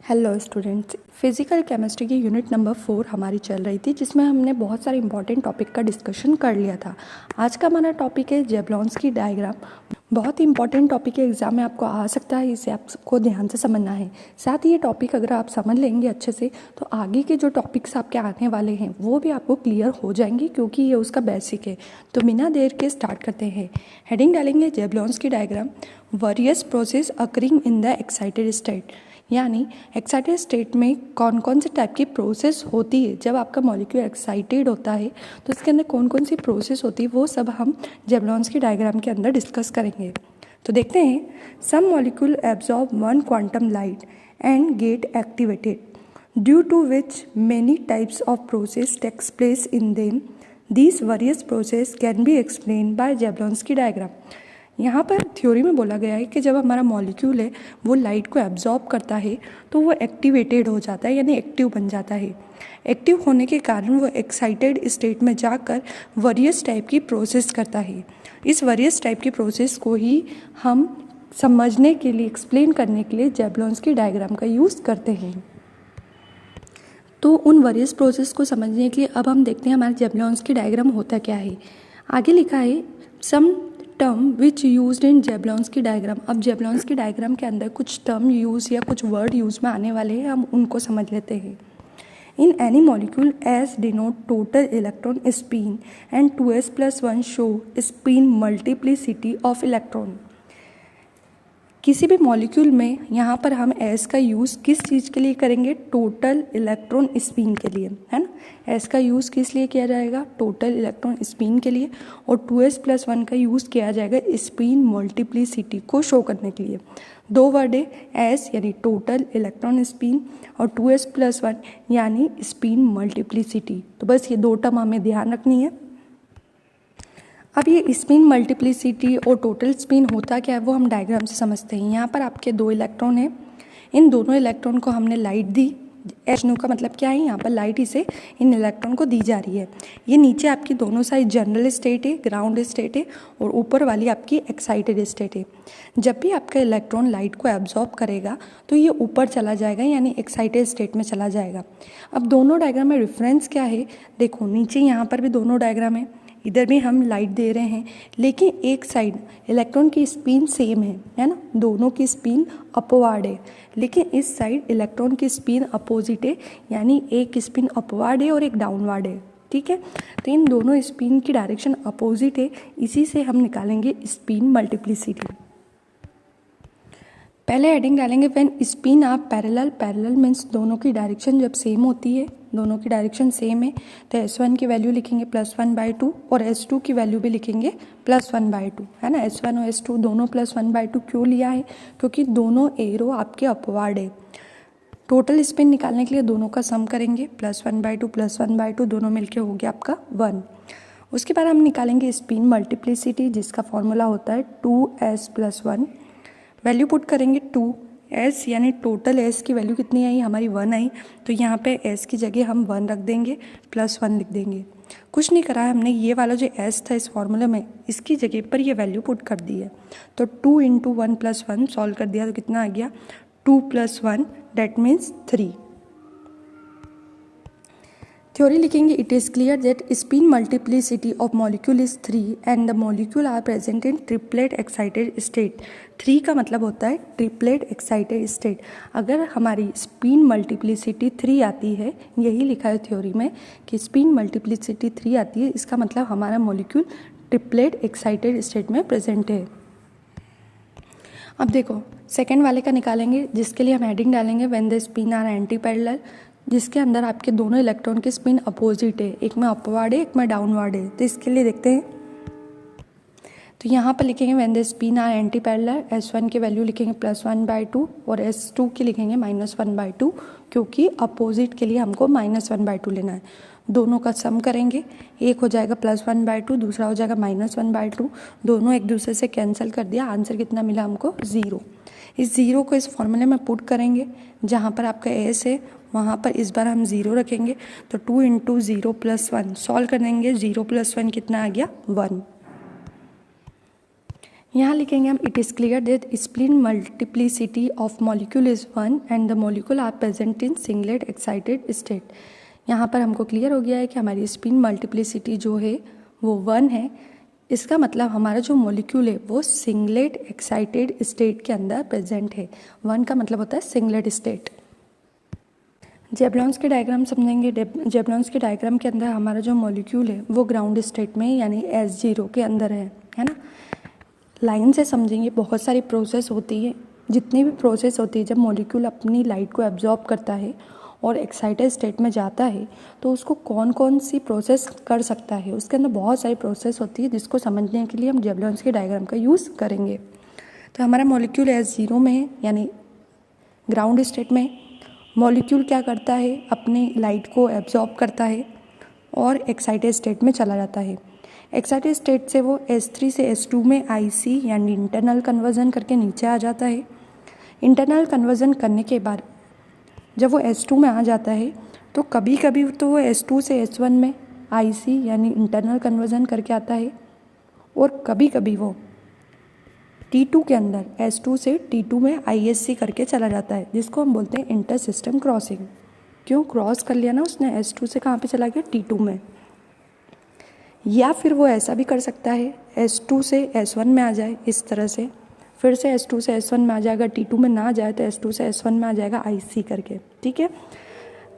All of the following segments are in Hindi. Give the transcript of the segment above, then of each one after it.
हेलो स्टूडेंट्स, फिज़िकल केमिस्ट्री की यूनिट नंबर 4 हमारी चल रही थी, जिसमें हमने बहुत सारे इंपॉर्टेंट टॉपिक का डिस्कशन कर लिया था। आज का हमारा टॉपिक है जेब्लॉन्स्की डायग्राम। बहुत ही इंपॉर्टेंट टॉपिक है, एग्जाम में आपको आ सकता है, इसे आपको ध्यान से समझना है। साथ ही ये टॉपिक अगर आप समझ लेंगे अच्छे से तो आगे के जो टॉपिक्स आपके आने वाले हैं वो भी आपको क्लियर हो जाएंगे, क्योंकि ये उसका बेसिक है। तो बिना देर के स्टार्ट करते हैं। हेडिंग डालेंगे Jablonski diagram, various process occurring in the excited state. यानी एक्साइटेड स्टेट में कौन कौन से टाइप की प्रोसेस होती है। जब आपका मॉलिक्यूल एक्साइटेड होता है तो इसके अंदर कौन कौन सी प्रोसेस होती है, वो सब हम जेब्लॉन्स्की डायग्राम के अंदर डिस्कस करेंगे। तो देखते हैं, some molecule absorb one quantum light and get activated due to which many types of process takes place in them. These various process can be explain by Jablonski diagram. यहाँ पर थ्योरी में बोला गया है कि जब हमारा मॉलिक्यूल है वो लाइट को एब्जॉर्ब करता है तो वो एक्टिवेटेड हो जाता है, यानी एक्टिव बन जाता है। एक्टिव होने के कारण वो एक्साइटेड स्टेट में जाकर वेरियस टाइप की प्रोसेस करता है। इस वेरियस टाइप की प्रोसेस को ही हम समझने के लिए, एक्सप्लेन करने के लिए जेब्लॉन्स्की डायग्राम का यूज़ करते हैं। तो उन वेरियस प्रोसेस को समझने के लिए अब हम देखते हैं हमारा जेब्लॉन्स्की डायग्राम होता क्या है। आगे लिखा है some term which used in Jablonski diagram. अब जेब्लॉन्स्की डायग्राम के अंदर कुछ टर्म यूज़ या कुछ वर्ड यूज़ में आने वाले हैं, हम उनको समझ लेते हैं। In any molecule S denote total electron spin and 2s+1 show spin multiplicity of electron. किसी भी मॉलिक्यूल में यहाँ पर हम एस का यूज़ किस चीज़ के लिए करेंगे? टोटल इलेक्ट्रॉन स्पिन के लिए, है ना। एस का यूज़ किस लिए किया जाएगा? टोटल इलेक्ट्रॉन स्पिन के लिए। और 2s+1 का यूज़ किया जाएगा स्पिन मल्टीप्लिसिटी को शो करने के लिए। दो वर्ड है, एस यानी टोटल इलेक्ट्रॉन स्पिन और 2s+1 यानी स्पिन मल्टीप्लिसिटी। तो बस ये दो टर्म हमें ध्यान रखनी है। अब ये स्पिन मल्टीप्लिसिटी और टोटल स्पिन होता क्या है वो हम डायग्राम से समझते हैं। यहाँ पर आपके दो इलेक्ट्रॉन हैं, इन दोनों इलेक्ट्रॉन को हमने लाइट दी। HNO का मतलब क्या है? यहाँ पर लाइट इसे इन इलेक्ट्रॉन को दी जा रही है। ये नीचे आपकी दोनों साइड जनरल स्टेट है, ग्राउंड स्टेट है, और ऊपर वाली आपकी एक्साइटेड स्टेट है। जब भी आपका इलेक्ट्रॉन लाइट को एब्जॉर्ब करेगा तो ये ऊपर चला जाएगा, यानी एक्साइटेड स्टेट में चला जाएगा। अब दोनों डायग्राम में रेफरेंस क्या है? देखो नीचे यहाँ पर भी दोनों डायग्राम है, इधर भी हम लाइट दे रहे हैं, लेकिन एक साइड इलेक्ट्रॉन की स्पिन सेम है ना, दोनों की स्पिन अपवर्ड है। लेकिन इस साइड इलेक्ट्रॉन की स्पिन अपोजिट है, यानी एक स्पिन अपवर्ड है और एक डाउनवर्ड है। ठीक है, तो इन दोनों स्पिन की डायरेक्शन अपोजिट है, इसी से हम निकालेंगे स्पिन मल्टीप्लिसिटी। पहले हेडिंग डालेंगे when spin are parallel. Parallel means दोनों की डायरेक्शन जब सेम होती है, दोनों की डायरेक्शन सेम है, तो S1 की वैल्यू लिखेंगे +1/2 और S2 की वैल्यू भी लिखेंगे +1/2, है ना। S1 और S2 दोनों +1/2 क्यों लिया है? क्योंकि दोनों एरो आपके अपवर्ड है। टोटल स्पिन निकालने के लिए दोनों का सम करेंगे, +1/2 +1/2 दोनों मिलके हो गया आपका 1। उसके बाद हम निकालेंगे स्पिन मल्टीप्लिसिटी, जिसका फॉर्मूला होता है 2s+1। वैल्यू पुट करेंगे 2s, यानी टोटल s की वैल्यू कितनी आई? हमारी 1 आई। तो यहाँ पे s की जगह हम 1 रख देंगे, +1 लिख देंगे। कुछ नहीं करा है हमने, ये वाला जो s था इस फॉर्मूले में, इसकी जगह पर ये वैल्यू पुट कर दी है। तो 2 × 1 + 1 सॉल्व कर दिया तो कितना आ गया? 2 + 1 दैट मीन्स 3। थ्योरी लिखेंगे, it is clear that spin multiplicity of molecule is 3 and the molecule are present in triplet excited state. 3 का मतलब होता है ट्रिपलेट एक्साइटेड स्टेट। अगर हमारी स्पिन मल्टीप्लिसिटी 3 आती है, यही लिखा है थ्योरी में कि स्पिन मल्टीप्लिसिटी 3 आती है, इसका मतलब हमारा मॉलिक्यूल ट्रिपलेट एक्साइटेड स्टेट में प्रेजेंट है। अब देखो सेकेंड वाले का निकालेंगे, जिसके लिए हम हेडिंग डालेंगे when the spin are anti parallel, जिसके अंदर आपके दोनों इलेक्ट्रॉन की स्पिन अपोजिट है, एक में अपवर्ड है एक में डाउनवर्ड है। तो इसके लिए देखते हैं, तो यहाँ पर लिखेंगे when the spin are anti parallel, S1 की वैल्यू लिखेंगे +1/2 और S2 की लिखेंगे -1/2, क्योंकि अपोजिट के लिए हमको -1/2 लेना है। दोनों का सम करेंगे, एक हो जाएगा +1/2, दूसरा हो जाएगा -1/2, दोनों एक दूसरे से कैंसिल कर दिया, आंसर कितना मिला हमको? 0। इस 0 को इस फॉर्मूले में पुट करेंगे, जहाँ पर आपका S है वहाँ पर इस बार हम 0 रखेंगे, तो 2 × 0 + 1 सॉल्व कर देंगे, 0 + 1 कितना आ गया? 1। यहाँ लिखेंगे हम it is clear that spin multiplicity of molecule is 1 and the molecule are present in singlet excited state. यहाँ पर हमको क्लियर हो गया है कि हमारी स्पिन मल्टीप्लिसिटी जो है वो 1 है। इसका मतलब हमारा जो मॉलिक्यूल है वो सिंगलेट एक्साइटेड स्टेट के अंदर प्रेजेंट है। 1 का मतलब होता है सिंगलेट स्टेट। जेब्लॉन्स के डायग्राम समझेंगे। जेब्लॉन्स के डायग्राम के अंदर हमारा जो मॉलिक्यूल है वो ग्राउंड स्टेट में यानी S0 के अंदर है ना। लाइन से समझेंगे, बहुत सारी प्रोसेस होती है। जितनी भी प्रोसेस होती है, जब मॉलिक्यूल अपनी लाइट को एब्जॉर्ब करता है और एक्साइटेड स्टेट में जाता है तो उसको कौन कौन सी प्रोसेस कर सकता है, उसके अंदर बहुत सारी प्रोसेस होती है जिसको समझने के लिए हम जेब्लॉन्स के डायग्राम का यूज़ करेंगे। तो हमारा मॉलिक्यूल S0 में है यानी ग्राउंड स्टेट में। मॉलिक्यूल क्या करता है, अपनी लाइट को एब्जॉर्ब करता है और एक्साइटेड स्टेट में चला जाता है। एक्साइटेड स्टेट से वो S3 से S2 में IC यानी इंटरनल कन्वर्जन करके नीचे आ जाता है। इंटरनल कन्वर्जन करने के बाद जब वो S2 में आ जाता है तो कभी कभी तो वो S2 से S1 में IC यानी इंटरनल कन्वर्जन करके आता है और कभी कभी वो T2 के अंदर S2 से T2 में ISC करके चला जाता है, जिसको हम बोलते हैं इंटर सिस्टम क्रॉसिंग। क्यों क्रॉस कर लिया ना उसने, S2 से कहाँ पे चला गया, T2 में। या फिर वो ऐसा भी कर सकता है S2 से S1 में आ जाए इस तरह से, फिर से S2 से S1 में आ जाएगा, T2 में ना जाए तो S2 से S1 में आ जाएगा IC करके, ठीक है।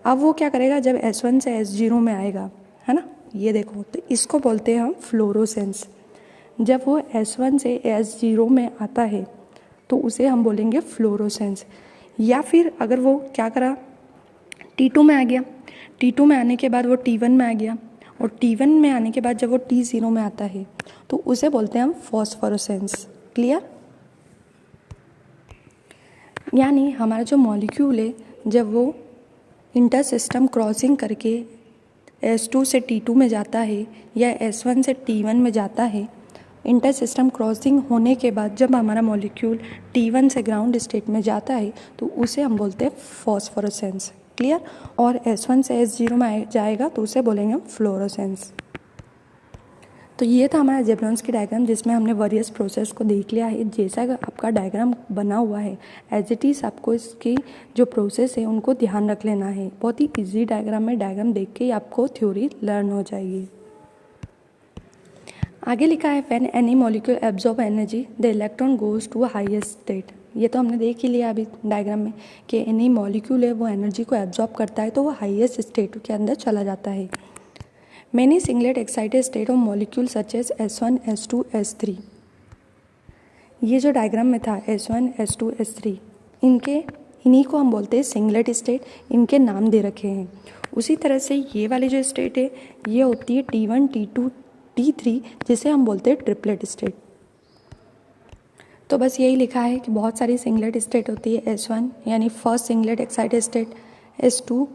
अब वो क्या करेगा, जब S1 से S0 में आएगा, है ना, ये देखो, तो इसको बोलते हैं हम फ्लोरोसेंस। जब वो S1 से S0 में आता है तो उसे हम बोलेंगे फ्लोरोसेंस। या फिर अगर वो क्या करा, T2 में आ गया, T2 में आने के बाद वो T1 में आ गया और T1 में आने के बाद जब वो T0 में आता है तो उसे बोलते हैं हम फॉस्फोरेसेंस। क्लियर। यानी हमारा जो मॉलिक्यूल है जब वो इंटर सिस्टम क्रॉसिंग करके S2 से T2 में जाता है या S1 से T1 में जाता है, इंटर सिस्टम क्रॉसिंग होने के बाद जब हमारा मॉलिक्यूल T1 से ग्राउंड स्टेट में जाता है तो उसे हम बोलते हैं फॉस्फोरेसेंस। क्लियर। और S1 से S0 में जाएगा तो उसे बोलेंगे हम फ्लोरोसेंस। तो ये था हमारा जेब्लॉन्स की डायग्राम जिसमें हमने वेरियस प्रोसेस को देख लिया है। जैसा आपका डायग्राम बना हुआ है एज इट इज़ आपको इसकी जो प्रोसेस है उनको ध्यान रख लेना है। बहुत ही इजी डायग्राम है, डायग्राम देख के ही आपको थ्योरी लर्न हो जाएगी। आगे लिखा है when any molecule absorb energy the electron goes to highest state. ये तो हमने देख ही लिया अभी डायग्राम में कि एनी मॉलिक्यूल है वो एनर्जी को एब्जॉर्ब करता है तो वो हाईएस्ट स्टेट के अंदर चला जाता है। Many singlet excited state of molecule such as S1, S2, S3। ये जो डायग्राम में था S1, S2, S3, इन्हीं को हम बोलते हैं सिंगलेट स्टेट। इनके नाम दे रखे हैं। उसी तरह से ये वाली जो स्टेट है ये होती है T1, T2, T3, जिसे हम बोलते हैं ट्रिपलेट स्टेट। तो बस यही लिखा है कि बहुत सारी सिंगलेट स्टेट होती है। S1 यानी first singlet excited state, S2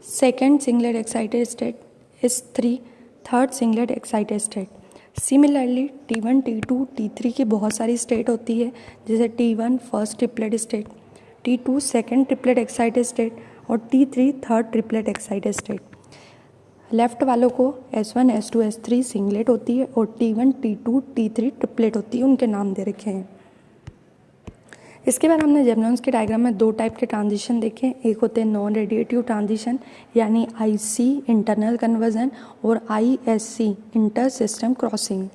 second singlet excited state, S3 third singlet excited state. Similarly T1, T2, T3 की बहुत सारी स्टेट होती है, जैसे T1 first triplet state, T2 second triplet excited state और T3 third triplet excited state. Left वालों को S1, S2, S3 सिंगलेट होती है और T1, T2, T3 ट्रिपलेट होती है, उनके नाम दे रखे हैं। इसके बाद हमने जेब्लॉन्स के डायग्राम में दो टाइप के ट्रांजिशन देखे। एक होते हैं नॉन रेडिएटिव ट्रांजिशन यानी IC इंटरनल कन्वर्जन और ISC इंटर सिस्टम क्रॉसिंग।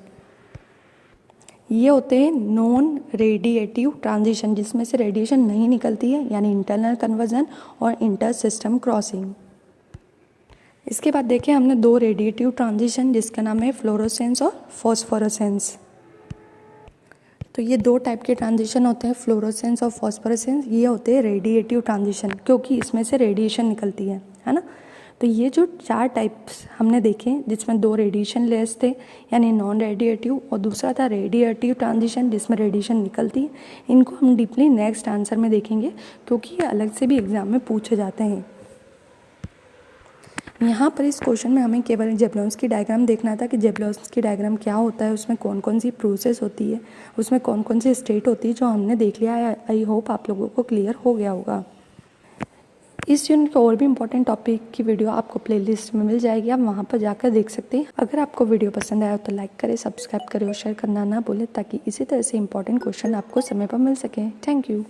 ये होते हैं नॉन रेडिएटिव ट्रांजिशन जिसमें से रेडिएशन नहीं निकलती है यानी इंटरनल कन्वर्जन और इंटर सिस्टम क्रॉसिंग। इसके बाद देखें हमने दो रेडिएटिव ट्रांजिशन जिसका नाम है फ्लोरोसेंस और फॉस्फोरेसेंस। तो ये दो टाइप के ट्रांजिशन होते हैं, फ्लोरोसेंस और फॉस्फोरेसेंस। ये होते हैं रेडिएटिव ट्रांजिशन क्योंकि इसमें से रेडिएशन निकलती है ना। तो ये जो चार टाइप्स हमने देखे जिसमें दो रेडिएशन लेस थे यानी नॉन रेडिएटिव और दूसरा था रेडिएटिव ट्रांजिशन जिसमें रेडिएशन निकलती है, इनको हम डीपली नेक्स्ट आंसर में देखेंगे क्योंकि ये अलग से भी एग्जाम में पूछे जाते हैं। यहाँ पर इस क्वेश्चन में हमें केवल जेब्लॉन्स की डायग्राम देखना था कि जेब्लॉन्स की डायग्राम क्या होता है, उसमें कौन कौन सी प्रोसेस होती है, उसमें कौन कौन सी स्टेट होती है, जो हमने देख लिया है। आई होप आप लोगों को क्लियर हो गया होगा। इस यूनिट के और भी इंपॉर्टेंट टॉपिक की वीडियो आपको प्लेलिस्ट में मिल जाएगी, आप वहाँ पर जाकर देख सकते हैं। अगर आपको वीडियो पसंद आया तो लाइक करें, सब्सक्राइब करें और शेयर करना ना भूलें ताकि इसी तरह से इंपॉर्टेंट क्वेश्चन आपको समय पर मिल सकें। Thank you.